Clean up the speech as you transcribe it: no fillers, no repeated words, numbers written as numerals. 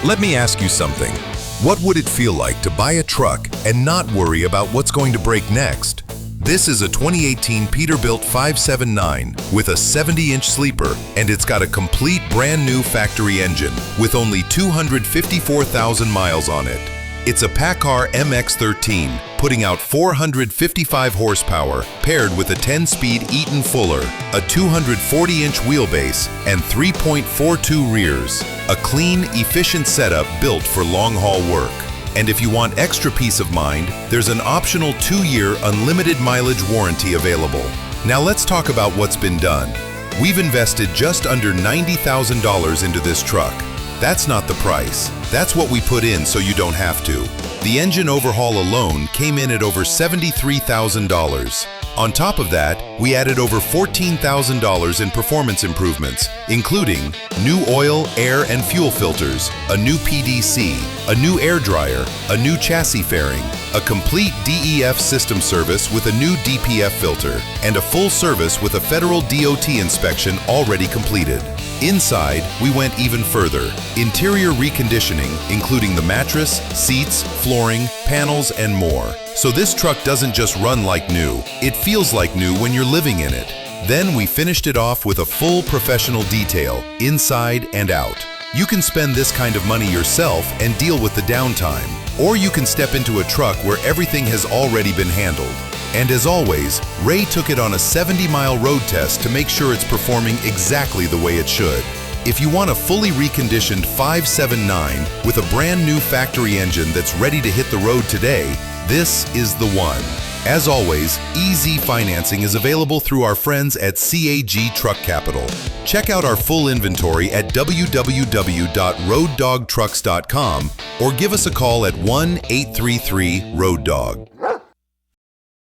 Let me ask you something. What would it feel like to buy a truck and not worry about what's going to break next? This is a 2018 Peterbilt 579 with a 70-inch sleeper, and it's got a complete brand new factory engine with only 254,000 miles on it. It's a PACCAR MX-13, putting out 455 horsepower paired with a 10-speed Eaton Fuller, a 240-inch wheelbase, and 3.42 rears. A clean, efficient setup built for long-haul work. And if you want extra peace of mind, there's an optional 2-year unlimited mileage warranty available. Now let's talk about what's been done. We've invested just under $90,000 into this truck. That's not the price. That's what we put in so you don't have to. The engine overhaul alone came in at over $73,000. On top of that, we added over $14,000 in performance improvements, including new oil, air, and fuel filters, a new PDC, a new air dryer, a new chassis fairing, a complete DEF system service with a new DPF filter, and a full service with a federal DOT inspection already completed. Inside, we went even further. Interior reconditioning, including the mattress, seats, flooring, panels, and more. So this truck doesn't just run like new, it feels like new when you're living in it. Then we finished it off with a full professional detail, inside and out. You can spend this kind of money yourself and deal with the downtime. Or you can step into a truck where everything has already been handled. And as always, Ray took it on a 70-mile road test to make sure it's performing exactly the way it should. If you want a fully reconditioned 579 with a brand new factory engine that's ready to hit the road today, this is the one. As always, easy financing is available through our friends at CAG Truck Capital. Check out our full inventory at www.roaddogtrucks.com or give us a call at 1-833-ROAD-DOG.